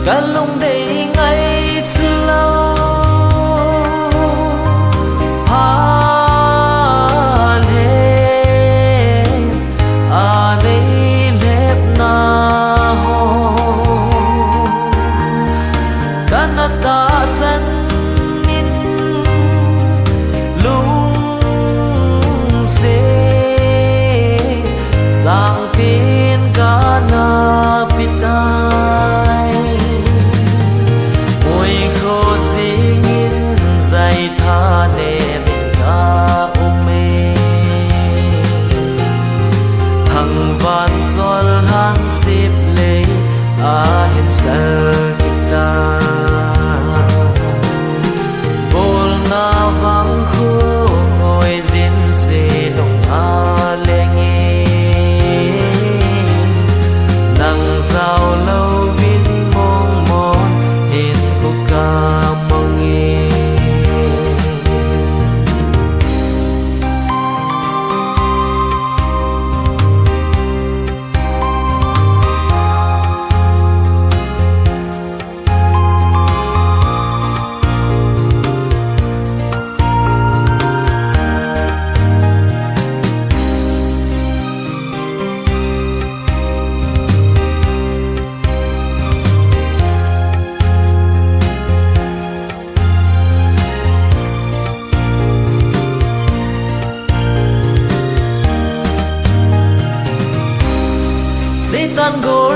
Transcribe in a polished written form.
Cả lông đầy ngày chưa lâu Hà lên À đây lép na hồ Cả nà ta sân nín lung xê Giang phiên cả nà pitai Ôi khô dĩ nghìn dạy tha nè mình ca ôm mê Thằng vạn dồn hắn xếp lê À hình sơ kita Bồn na vắng khô ngồi diễn xê đồng à lê nghe Nắng rào lâu vinh mong mòn Hình khúc ca mong nghe Satan go